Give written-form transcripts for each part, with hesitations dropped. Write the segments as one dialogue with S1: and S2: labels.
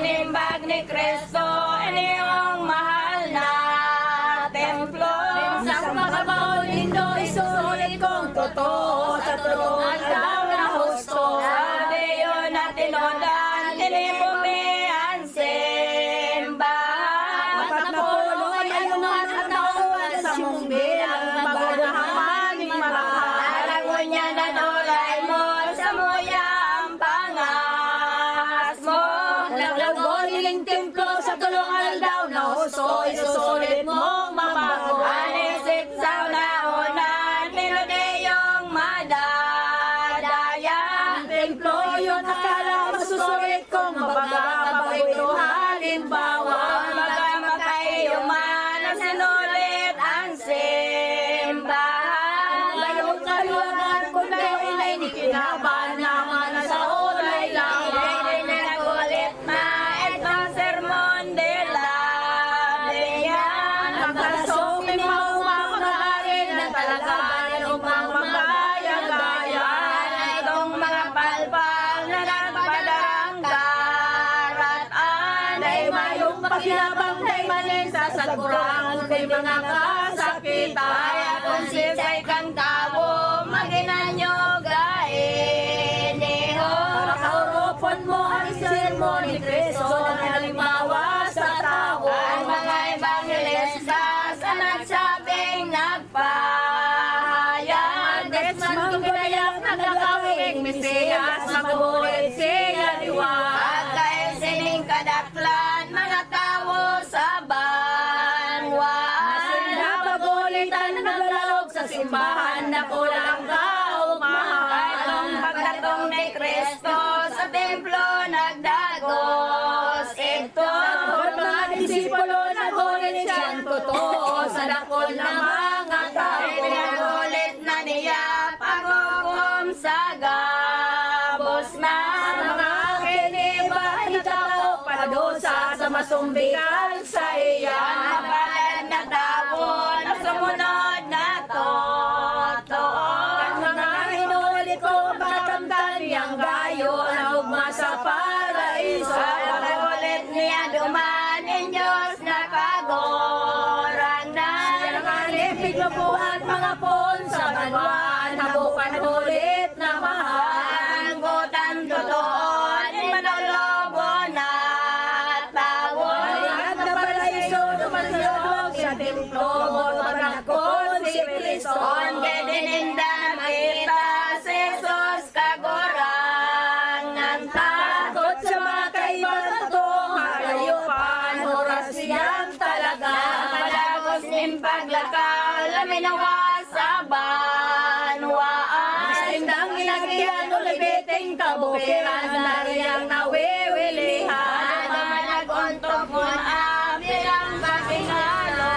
S1: inimbag ni Kristo, iniyong mahal na templo.
S2: Sa makabaw nindo, isulit kong totoo sa tulungan daw na husto.
S1: Sa Diyo na tinodan, tinipumian simbahan.
S2: Apat na pulo ay ayunan at nauwan sa mong bilang bago na hamaning malakad.
S1: Alago niya na dolay mo, sa muya ang pangas mo.
S2: Naglagoling templo sa tulungan daw na husto, isusulit mong mabago.
S1: Anisip sa nauna, nilodeyong madadaya.
S2: Ang templo yun akala masusulit kong mabaga, ito halimbawa.
S1: Baga makayuman, ang sinulit ang simbahan.
S2: Layong kaluwagan ko daw inay ni kinaban naman sa ulay lang.
S1: Hindi na nagulit na itong sermon de la Bella.
S2: Ang kasokin mo mamagarin na talaga ng mamagaya-gaya.
S1: Itong mga palpal na nagpadarang karatan.
S2: Ay mayong pakinabang day manin sa sagurang kay mga kasakitan.
S1: Kaya kung sisay kang tao, maginanyo gainiho.
S2: Para kauropon mo ang sermon ni Kristo na halimbawa sa tao.
S1: Ang mga evangelistas ang nagsabing nagpahayag.
S2: Desman gumayak na nagawing Mesiyas, magulit siya liwanag.
S1: At kayo sining kadaklan, mga tao sa banwaan.
S2: Masinda pagulitan na naglalog sa simbahan na kulang kaumahal.
S1: Itong pagdatong ni Kristo sa templo nagdagos ito.
S2: At mga disipulo nagulit siyang totoo sa dakol na mga tao.
S1: Pinagulit na niya paghukom sa gabos na.
S2: Ang mga kinibahan na tao padusa sa masumbikan sa iya.
S1: Ang palad na tao na sumunod na totoo.
S2: Ang mga hinulit ko makamtan niyang gayo ang ugma sa paraiso.
S1: Pinagulit niya dumanin Diyos na kagorang na.
S2: Ang alipig lupuan mga pon sa banwaan habukan ulit na mahal.
S1: Ang gutan totoo, di manolobo na tao.
S2: At na paraiso dumalog sa templo pagkakon si Kristo.
S1: On gedininda nakita si Jesus kagorang ng
S2: Takot sa mga kaibahan to, malayupan, oras siyang talaga.
S1: Malagos ning paglakal, laminawa sa banwaan.
S2: Masindang inagihan, ulibiting kabukiran, nariyang nawiwilihan.
S1: Nag-untog mo ang bilang kakingalo.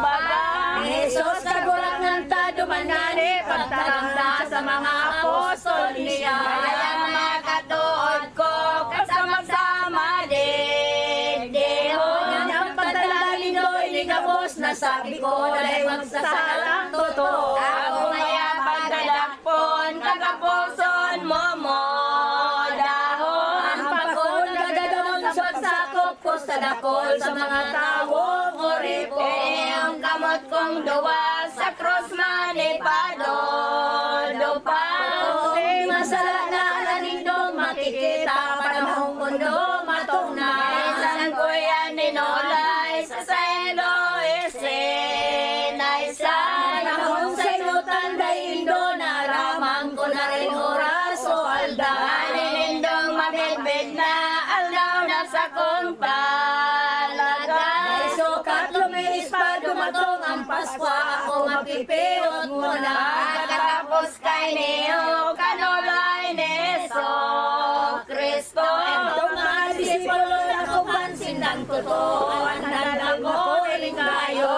S1: Baga,
S2: Ni Jesus kagulang ng tadumanani, pagtarangda sa mga apostol niya.
S1: kaya mga katuod ko, kasama-sama digdiho.
S2: Ang pagdalangin do'y ligabos na sabi ko, dahil magsasalang totoo.
S1: Ako ngaya pagdadakpon, kagapuson mo mo dahon.
S2: Ang pagkon kagadamon sa pagsakop ko sa dakol sa mga tawong oripo.
S1: Ang kamot kong duwa sa cross manipado pa.
S2: Okay, masala na nanindong makikita panahong mundo matong na.
S1: Isang kuya ninolay sa Sailo Isa.
S2: Panahon sa inutan day indo naramang ko na rin oras o alda.
S1: Aninindong mabibig na aldaw na sa kong palaga.
S2: Ay sukat lumiis pa dumatong ang Pasko ako mapipiot mo na.
S1: Pagkatapos kay Neo, kanulay ni Kristo.
S2: Itong mga disipulo na kupansin ng totoo ang handang ko ilingayo.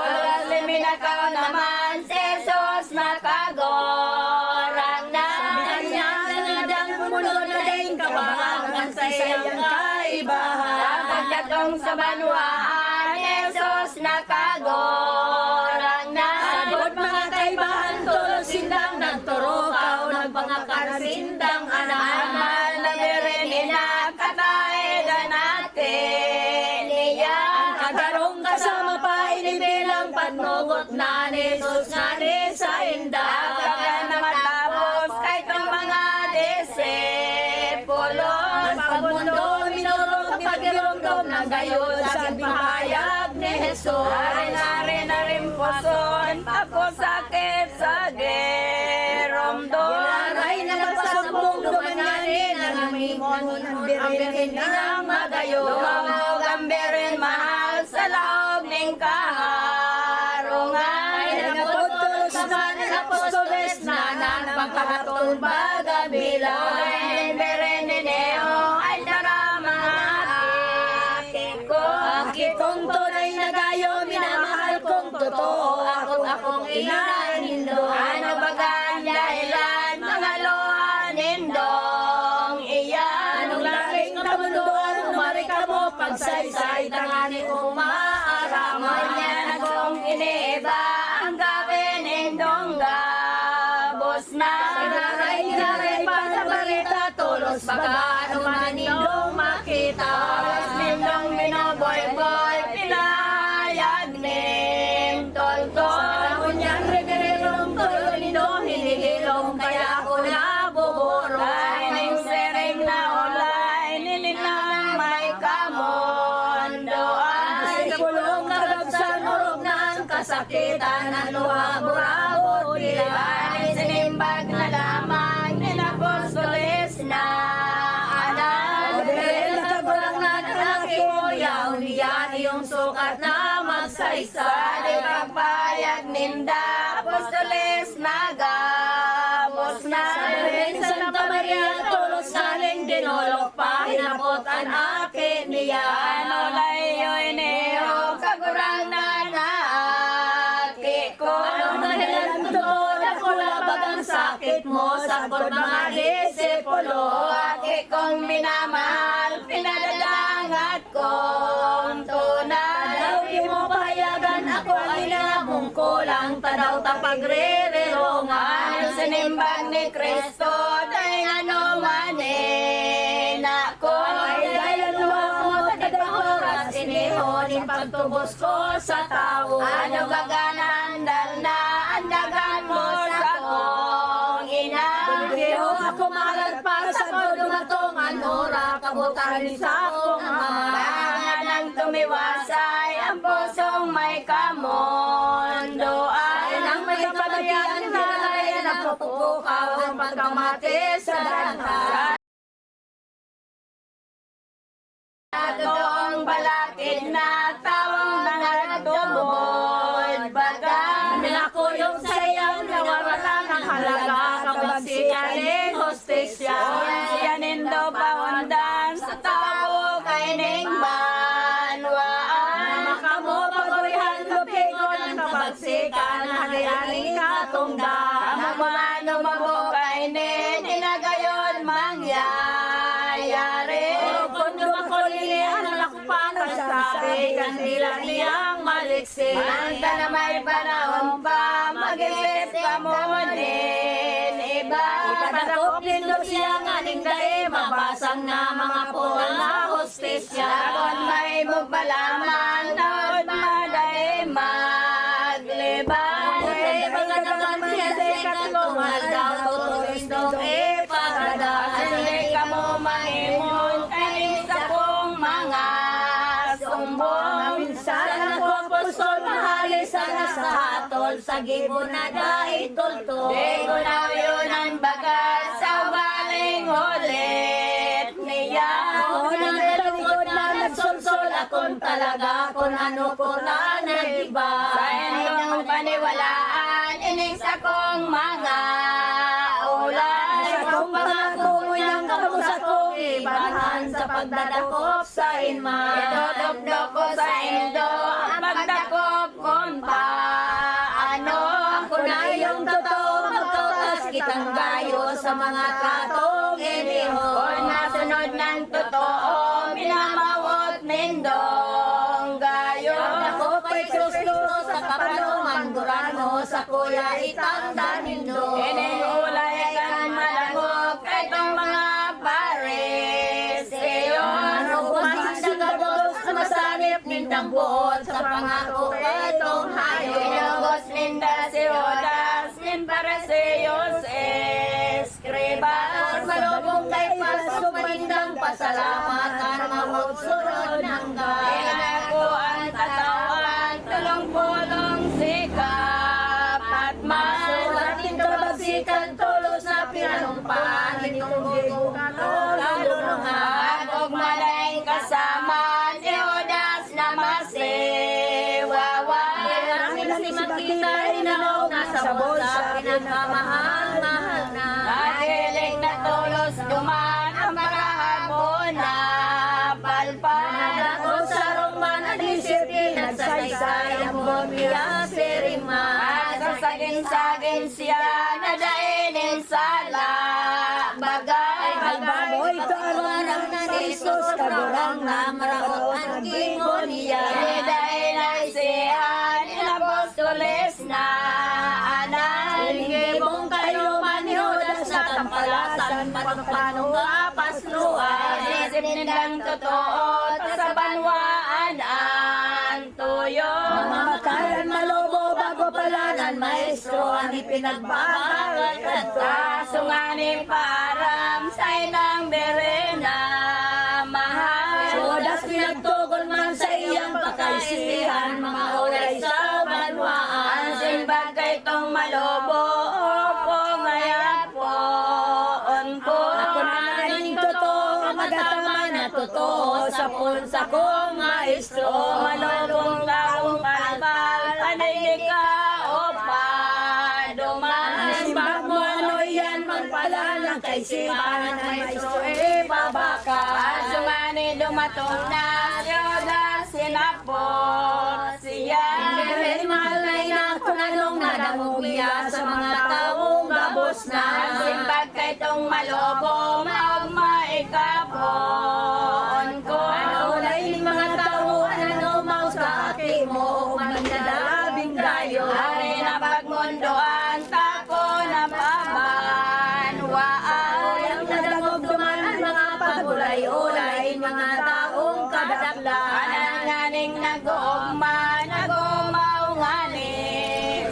S1: Liminakaw naman si Jesus na kagorang na.
S2: Kanya nanadang pumunod na din kabangan sa iyang kaibahan.
S1: Pagdatong sa banwaan, Jesus na kagorang na.
S2: Sagot mga kaibahan tulog sindang nagturo kao nagpangakarasindang anak.
S1: Amal na birin ina, katay ganat
S2: Kristo.
S1: Ari na rin puson, ako sakit sa geromdom.
S2: Aray na nagpasambong dumanganin, ang amimon ang birhen ng magayo.
S1: Lumawag ang birin mahal sa laog ng kaharungan.
S2: Ay nagputol sa mga apostoles na pagkakatong bagabila.
S1: Ang birin ni Neong ay daramang ko.
S2: Akong tunay na gayo, minamahal kong totoo. Akong inanindo.
S1: Ano bagang dahilan, mga luha nindong iyan.
S2: Anong laking kamunduan, umari ka mo, pagsaysay, tangani kong maaraman.
S1: Yan akong iniiba, ang gawin nindong gabos na.
S2: Inaray pa sa barita, tulos baga, ano man nindong makita.
S1: Alas nindong binoboy-boy, pinayag ning toltol.
S2: Sa niyang revererong tulo nindo, hinihilong, kaya ako nabuburo.
S1: Kaining sering na ulay, nilinang may kamondoan.
S2: Sa pulong karagsan, urog ng kasakitan, ang luha-burabot nila.
S1: Ay sinimbag na lamang, ninapostolis na anak.
S2: Dahil nakagulang na nalaki mo, yaw niyan iyong sukat na magsaysay.
S1: Di pagpayag ninda, apostolis na gabos na.
S2: Sa Santa Maria, tulos naling dinulok pa, hinapotan akin niya.
S1: Ano layo'y niyo, kagurang na naaki ko.
S2: Anong dahilan tungkol ako labag ang sakit mo, sakot mga disipulo.
S1: Aki kong minamahal, pinadadangat kong tunay.
S2: Tadaw di mo payagan, ako ay nabungkulang, tadaw tapagre-rerongan.
S1: Ano sinimbag ni Kristo, dahil ano manin ako.
S2: Ay dahil luwa mo, tadahoras, inihonin pagtubos ko sa tao.
S1: Ano gaganandal na andagan mo sa kong ina.
S2: Pero ako malag para sa kodumatongan, ora kabutahan sa akong ama.
S1: Kaya nang tumiwasay ang pusong may kamondoan.
S2: Ay nang may kapalayan na ay napupukaw ang pagkamati sa danta.
S1: Toong balakid na tawang nagtubod baga.
S2: Minakuyog sa iyang nawawala ng halaga, kabagsiyanin hostesya.
S1: Yanindo paundan sa tao kay ning banwaan.
S2: Makamo pagoyhan lupigon ng kabagsikan, halianing katungda.
S1: Amamano mabukay nin, inagayon mangyayari.
S2: Kung dumakulili ang lakpan ng sabi, kandila niyang maliksi.
S1: Manta na may panahon pa, mag-isip ka mo din iba.
S2: Ipadakop nindo siya nga ning dae, mabasang na mga pulang na hostesya.
S1: Sakon may mugpalaman, naod maday maglibang.
S2: Kaya mga naman siya sa katulungan daw, tutuloy nung ipagdaan.
S1: Hindi ka mo mahimon, kanin sa kong mga sumbong.
S2: Minsan ako apostol, mahalisan na sa hatol, sa gibon na dahil tulto.
S1: Di ko na yun ang bagas sa baling ulit niya.
S2: Ako nang talikod na nagsulsol, akong talaga kung ano ko na nagiba.
S1: Sa inyong paniwalaan, ining sa kong mga ulan.
S2: Sa kong pangako mo yung kamusa kong ibahan sa pagdadakop sa inma.
S1: Idodokdok ko sa indo, ang pagdakop kung paano.
S2: Ako na yung totoo, magkautas kitang gayo sa mga katong iniho.
S1: Kung nasunod ng totoo, minamawot nindong gayo.
S2: Ako kay Kristo sa kapanungan, durano sa kuya itanda nindo.
S1: Ining ulay kan malangog, kahitong mga pareseyo.
S2: Ano kumasagabos, masanip nindang buot sa pangako itong hayo.
S1: Inugos ninda si Judas, nin pareseyos escribas.
S2: Malubong kay pasok manindang pasalamatan, mahot sunod ng gaya.
S1: Inako ang katawan,
S2: kagurang na maraot ang kingon niya.
S1: Dahil naisihan inapostoles na anan.
S2: Ingibong kayo manihudas sa tampalasan patupano nga pasluan.
S1: Isip nilang totoo sa banwaan ang tuyo.
S2: Mamakalan malobo bago palanan maestro ang ipinagbabagal kadto.
S1: Kasunganing param sa inang berena mahal.
S2: Sodas pinagtugon man sa iyang pakaisihan mga ulay sa banwaan.
S1: Ang simbag kay tong malobo opo ngayon po ko.
S2: Ako na naning totoo magatama na totoo sa punsa kong maestro.
S1: Malobong taong kalpal paninig ka o paduman.
S2: Ang simbag mo ano yan magpala ng kaisipan ng maestro babaka.
S1: Asumani dumatong na siyoda sinapot siya.
S2: Hindi malay na kung anong nadamugya sa mga taong gabos na.
S1: Ang simbag kay tong malobo magmaikapon ko.
S2: Ano na yung mga tao ano mau sa ati mo manadalabing dayo.
S1: Ari na pagmundoan tako na pabanwaan.
S2: Ang nadagog duman mga pagulay-ulay mga taong kadakla.
S1: Anang naning nag-uugma, nag-umaw nga ni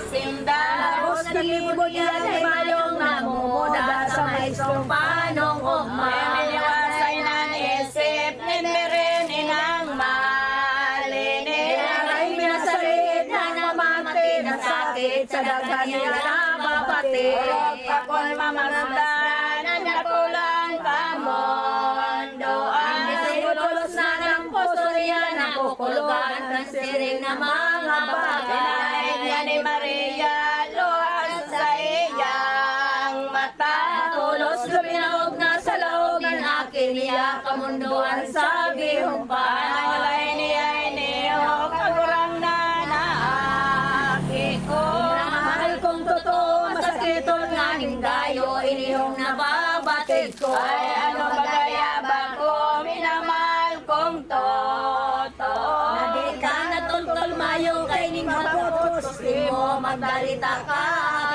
S1: Sinda.
S2: Tapos nalibod yan ay mayong namumuda sa maestrong panong ugma.
S1: Miniwasay na isip, ninirin inang malinis.
S2: Ay minasalit na namati na sakit sa daghan nila na babati.
S1: Huwag akong mamagdan, nakulang kamondoan.
S2: Isinulos na ng puso niya nakukulugan ng siring na mga bagay.
S1: Pinahin niya ni Maria, luwas sa iyang mata.
S2: Tulos luminaog na sa laog ang akin niya kamunduan sa gihumpay.
S1: Pangalay niya iniyo, kagurang na naaki ko.
S2: Mahal kong totoo, masakiton nga ning dayo, inihong nababatid ko.
S1: Ay ano bagaya ba ko, minamahal kong totoo.
S2: Nadi ka na tuntol mayo kay ning hapot di mo magdalita ka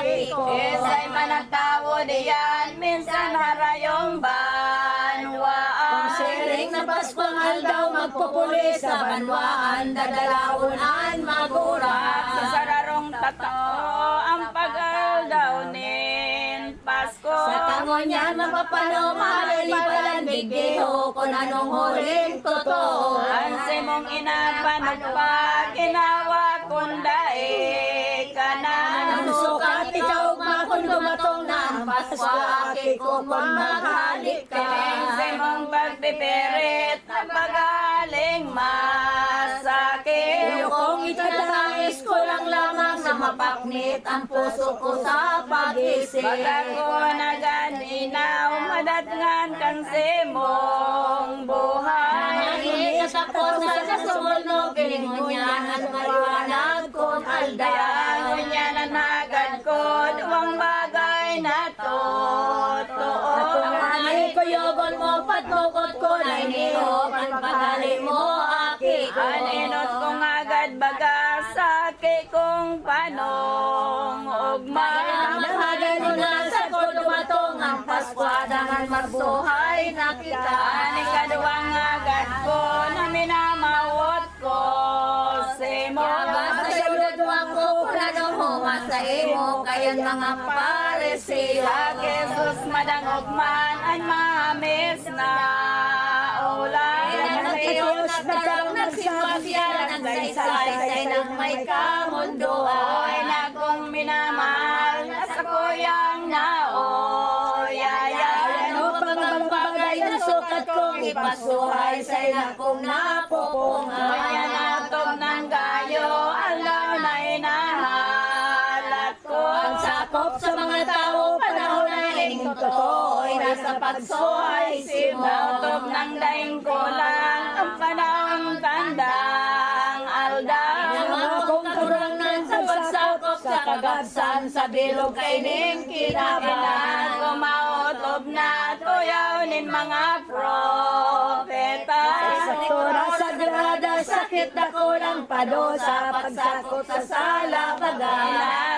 S2: ko.
S1: Isa'y managtawo diyan, minsan harayong banwaan.
S2: Ang siring na Paskong aldaw magpupuli sa banwaan, dadalaunan magura.
S1: Sa sararong tatao, ang pag-aldaw nin Pasko.
S2: Sa tangon niyan mapapano malalipalan bigdeho kung anong huling totoo.
S1: Ang simong inapanagpag, ginawa kundae ka na.
S2: Ang sukat ikaw makon dumatong na ang Pasko aki ko kung maghalik ka.
S1: Ang simong pagpipirit, na pagaling masakit.
S2: Kung itadais ko lang lamang na mapaknit ang puso ko sa pag-isip.
S1: Pag ako naganinaw, madatngan kang simong buhay.
S2: Nanginig sa puso sa sumunog, kilingon niya ang maliwanag kong alda.
S1: Kaya niya na nagad ko, duwang bagay na totoo.
S2: Ako nanay ko yogon mo, patmukot ko na inihok ang pagali mo, aki ko.
S1: Aninot kong agad baga sa kong panong ugma.
S2: Namahagan mo na sa ko dumatong ang Pasko, dangan magbuhay na kita.
S1: Ani kaduwang agad ko na minamawot ko simo.
S2: Basta yun ako, plano mo sa imo, kayan mga paresiyo.
S1: Sa Jesus madangog man ay mamis na ulan.
S2: Diyos nagkaroon nagsimpasya, nagsaysay ng may kamunduan.
S1: Oy na kong minamahal na sa kuyang naoyaya.
S2: Ano pang mga bagay na sukat kong ipasuhay sa ilang kong napupungan.
S1: Kaya natog ng gayo, alaw na inahalat ko.
S2: Ang sakop sa mga tao, panahon na ining totoo, ay nasa pagsuhay si mo.
S1: Nautob ng daing ko lang, ang panahon tandang alda.
S2: Naman kong kurang sa pagsakop sa kagabsan, sa bilog kay ning kinabahan.
S1: Kumautob na tuyaw nin mga propeta.
S2: walang padosa, pagsakot sa sala baga.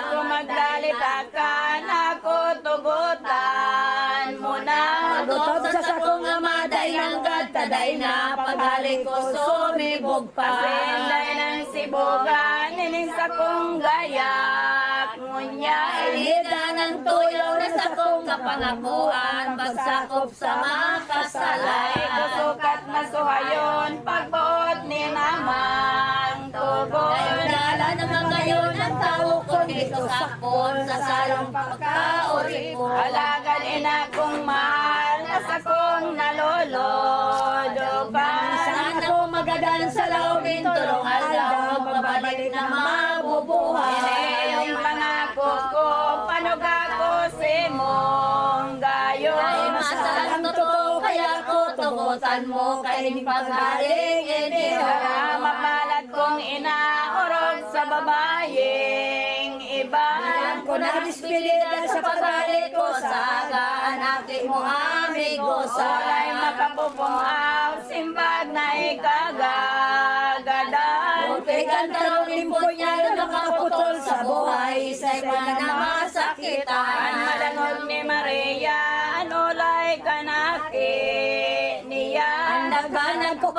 S1: Ako magdalitakan, ako tugutan mo na.
S2: Magutot sa sakong ama, day ng taday na, paghalik ko sumibog pa.
S1: Pasenday ng sibugan, nining sa kong gayak, ngunya.
S2: Alida ng tuyaw na sakong kapangakuan, pagsakop sa makasalay.
S1: Ay kusukat na suhayon, pagbuot ni namang tugon.
S2: Ngayon dala naman ngayon ang tao ko dito sakon, sa salong pagkauri ko.
S1: Alagan ina kong mahal, nasa kong nalolodoban.
S2: Saan ako magadan sa laubin, tulungan daw, magbabalik na mabubuhay.
S1: Yung pangako ko, panog ako si mong gayon.
S2: Ay masalang totoo, kaya ko tugutan mo, kainin paghaling iniho.
S1: Para mapalad kong inaurog sa babaeng iba.
S2: Alam ko na dispilida sa pagbalik ko, sa agaan aking mo amigo.
S1: Solay makapupungaw, simbag na ikagagadan.
S2: Pegan tarong limpo niya na makaputol sa buhay, sa'y pa na masakitan.
S1: Ang malangog ni Maria, anulay kanaki niya.
S2: Ang nagbanag ko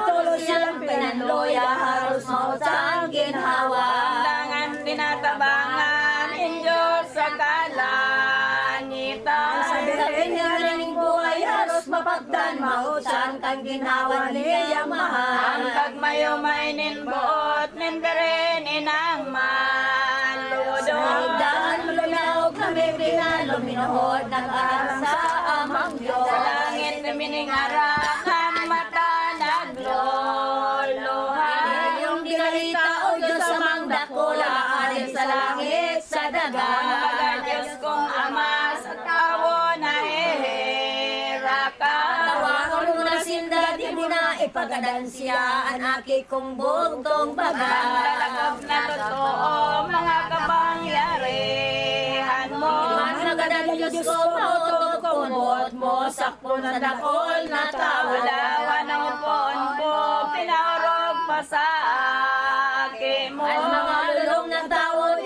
S2: tulos silang pinanloya, halos mautang ginhawa.
S1: Langan tinatabangan, Diyos sa kalangitan.
S2: Sabi niya ng buhay, halos mapagdan, mautang kang ginawa niya mahal.
S1: Ang pagmayumay nin buot, nindarin inang maludod.
S2: Daan mo luminaog na may luminuhod, nag-aaral sa amang Diyos.
S1: Sa langit na miningarangan, mata nagluluhan.
S2: Yung dinalita o Diyos sa mangdakula, arin sa langit, sa dagat.
S1: Ang baga Diyos kong Ama, sa tawo na eherakan.
S2: Tawakan mo na sinda, di mo na ipagadan siya, anaki kong bugtong
S1: Ang
S2: baga.
S1: talagap na totoo, mga kapangyarihan mo.
S2: Nagadan Diyos ko, mautog kong buot mo, sakpo na dakol na tao.
S1: Walawan ang upuan ko, pinaurog pa sa akin mo.
S2: At mga lulong ng tao, at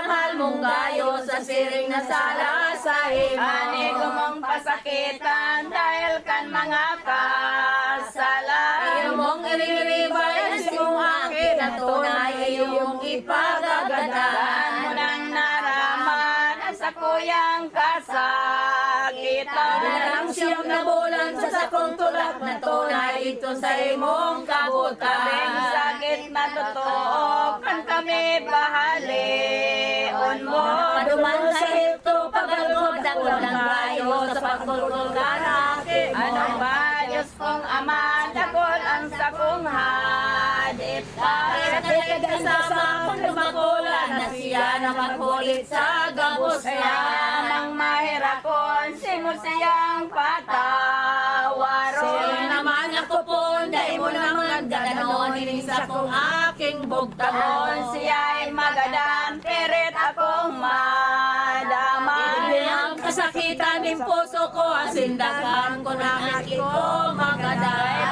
S2: mahal mong gayo, sa siring na sala sa
S1: Ani ko mong pasakitan, dahil kan mga kasalan.
S2: Iyong mong iriribay, kung akin na tunay, iyong ipagagadan.
S1: Mo nang naraman ang sakuyang kasakitan.
S2: Ang siyang nabulan sa sakong tulak na tunay, ito sa imong
S1: Kaming
S2: kabutan.
S1: sakit na totoo, kan kami bahalion mo.
S2: Paduman sa ito, pagalgod ang walang gayo, sa pagtulog ka na aking mo.
S1: Ano ba, Diyos kong Ama, dakol ang sakong hadit pa.
S2: Sa kasama kung lumakulan na siya na maghulit sa gabos
S1: Kaya
S2: niya.
S1: namang mahirapon, sino siyang patawaro.
S2: Sila naman ako po, dahil mo naman gaganon, hiling sa kong aking bugtaon.
S1: Taon siya'y magadan, perit akong madama.
S2: Ibig ang kasakitan ng puso ko, asindagan ko na aking ko magaday.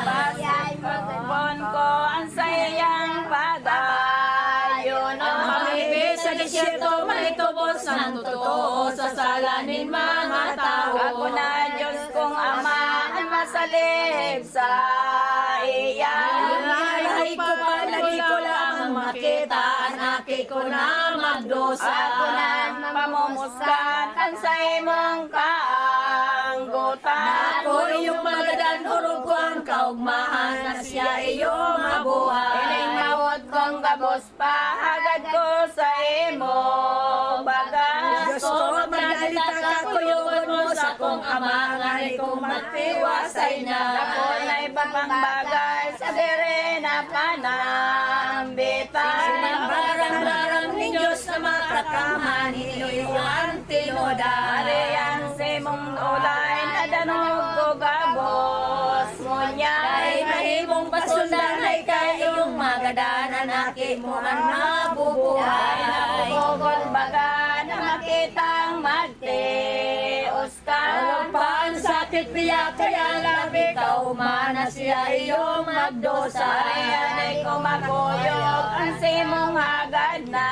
S1: Pagpon ko ang sayang pag-ayon.
S2: Ang mamibig sa disyerto, maitubos ng totoo sa salanin mga tao.
S1: Ako na Diyos kong Ama, ang masalig sa iya.
S2: Ay ko pa, lagi ko lang makita, anaki ko na magdosa.
S1: Ako na pamumuskan ang sa imong kaanggutan.
S2: Ako iyong magadan, urog ko ang kaugmahan, na siya iyong mabuhay.
S1: Ining mawod kong gabos pa, hagad ko sa imo baga.
S2: Diyos ko, magdalita ka, kuyugon mo sa kong ama, ngani kong magtiwasay na.
S1: Ako na iba pang bagay, sa dire na panambitan.
S2: Sinambarang-barang ni Diyos na makakaman, iniuwan tinoda.
S1: Ariyan si mong ulay, nadanog ko gabos mo niya.
S2: Dahil mahimong pasundan ay kayong magadanan, aking mo ang nabubuhay.
S1: Napupugod baga na makitang magtios ka.
S2: Alam pa ang sakit bakit biyak kaya labi ka umana siya iyong magdosa.
S1: Ayan ay kumakuyog ang simong hagad na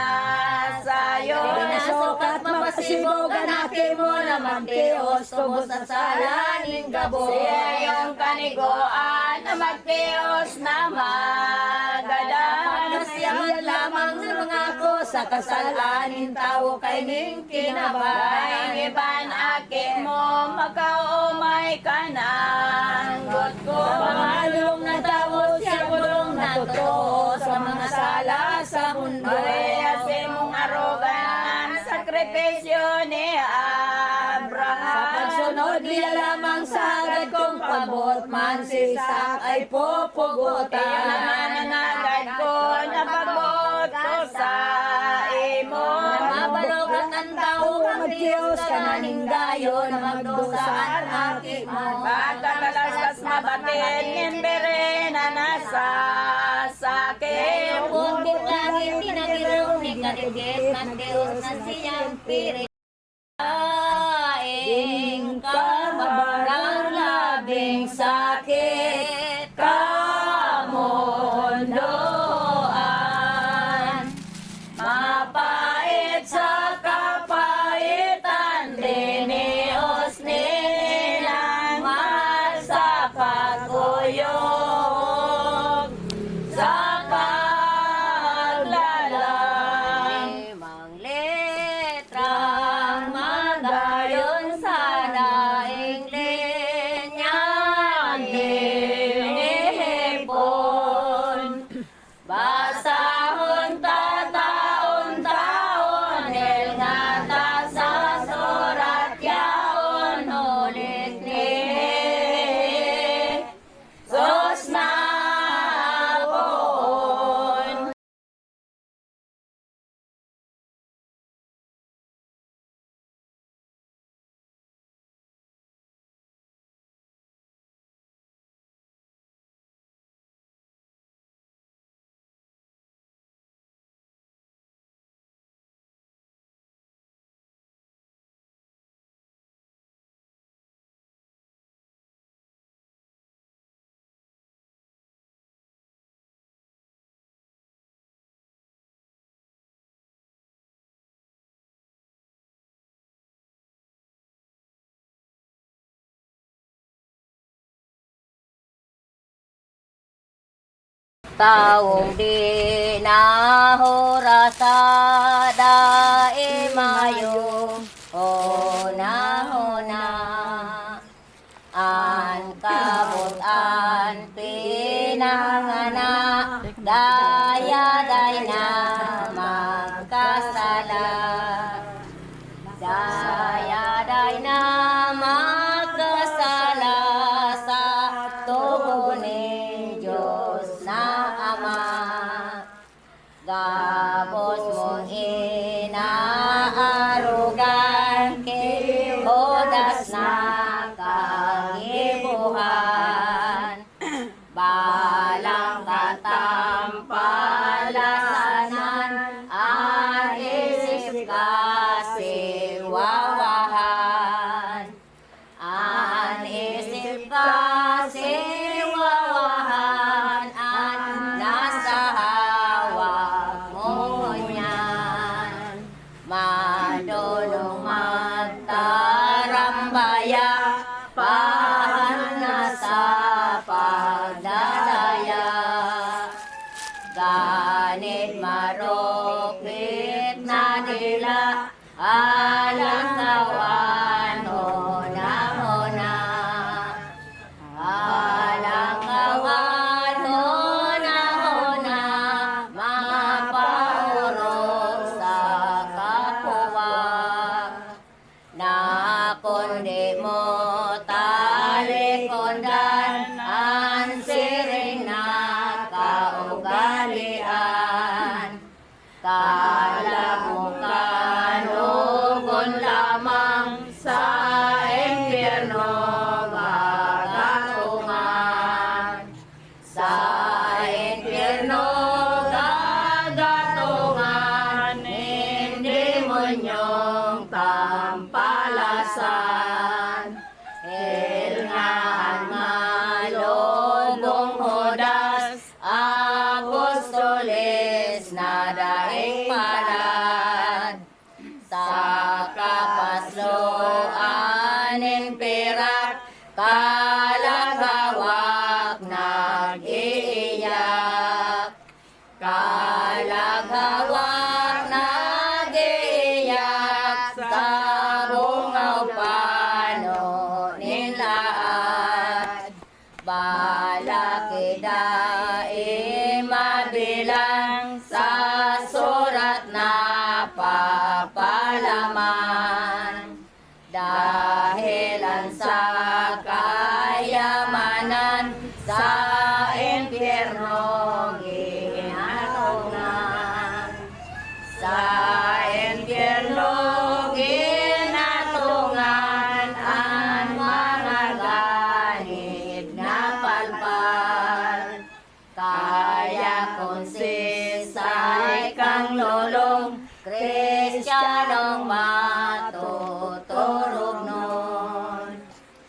S1: sayo.
S2: Pinasukat mapasibo ganaki mo na magtios tubos sa salaning gabo.
S1: Siya yung kaniguan na magtios na magadan.
S2: Nasiyan lamang sa mga ko sa kasalanin tao kay ning kinabay.
S1: Ay iban akin mo makaumay ka ng got ko.
S2: Pangalong na tao siya bulong na totoo sa mga sala sa mundo.
S1: Maria simong arugan sakripisyo ni Abraham.
S2: Sa pagsunod niya lamang sa agad kong pabot man si Isaac ay pupugutan.
S1: Iyo naman ang nagad ko na pagbuot ko sa imo.
S2: Mabalokan ang tao mag-Diyos ka na ninggayo na magdosaan akit mo.
S1: Pagkakalastas mabatid nimbere na nasa sakit.
S2: Bukit langit pinagirong ni katigit ng Diyos na siyang pirit. Aing kabarang labing sakit kamundoan. Mapait sa kapaitan dinios nilang mahal sa pagkuyog sa paglalang. Limang letrang magayon sa daing linyang hinipon. Basahon tataon-taon, el nga ta sa surat yaon, ulit ni Sos na poon. Taong di nahura sa daimayo, hona-hona. An kabutan pinangana, daya-day na magkasala. Daya-day na magkasala sa tubo ni Diyos na Ama. Gabos mong inaarugan kay Judas na kagibuhan. Balang katampalasanan ang isip kasi wawahan. Ang isip kasi wawahan, ang nasa hawak mo niyan. Madulong magtarambaya, pahan na sa pagdadaya. Ganit marupit na dila, alang kawan hona-hona. Alang kawan hona-hona, mapaurok sa kapwa. Na kundi mo talikondan, ang siring na kaugalian. Kalab mo kanugon lamang sa impyerno gagatungan. Sa impyerno gagatungan, hindi mo niyong tampalasan. kalagawak nag-iiyak, kalagawak nag-iiyak, sa bungaw panunin laad, balakidai mabilang sa surat na papalaman, dahilan sa kayamanan sa impyerno ginatungan, sa impyerno ginatungan ang mga ganit na palpal, kaya kung sisay kang lulong, Kristiyanong matuturog nun.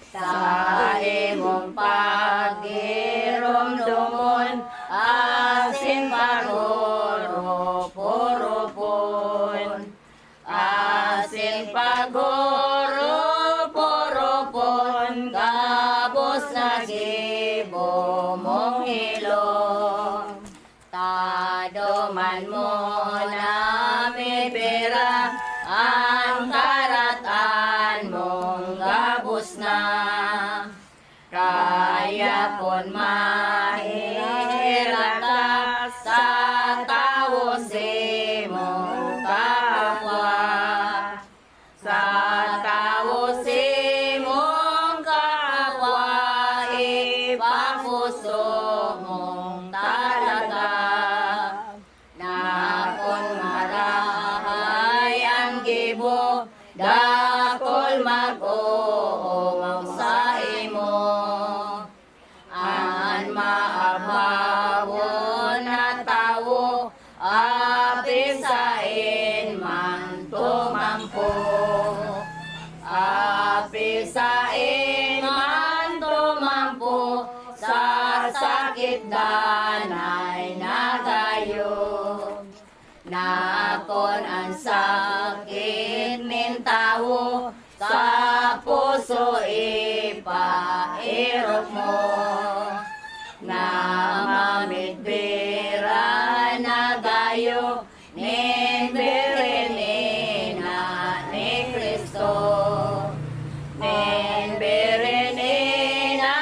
S2: Sa imong pagirumdumon, asin pagurupurupon, asin pagurupurupon, kabos na gibo mong ilong. Taduman mo na may pera, ang karatan mong gabos na, kaya pon mahirata sa tao si mong kapwa, sa tao si mong kapwa, ipapuso mong talaga, na kung marahay ang gibo, dakol mag-uumang sa imo, an maabawon na tawo, apisain man tumampo, apisain man tumampo, sa sakit danay nagayo, na kon ang sakit min tawo, sa puso ipairok mo, na mamidbira na gayo, ninbirinina ni Kristo, ninbirinina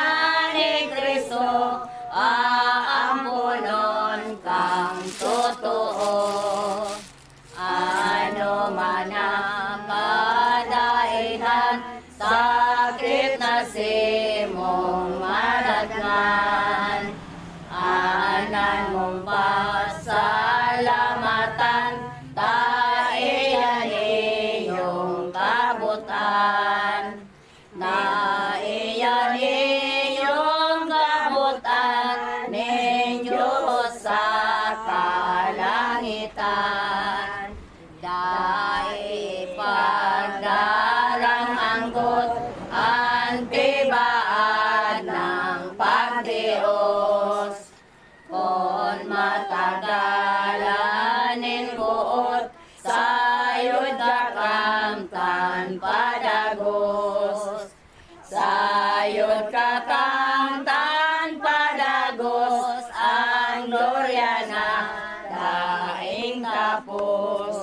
S2: ni Kristo, aampunon kang totoo. Ano man ang kadaihan, sakit na si mong maratngan, anan mong pasalamatan, taiyan iyong kabutan, naiyan iyong kabutan, ning Diyos sa kalangitan. Dahil pagdarang anggot, ang tibaan ng pagdios, kung matagalanin buot, sayod kakamtan padagos, sayod kakamtan padagos, ang glorya na daing tapos.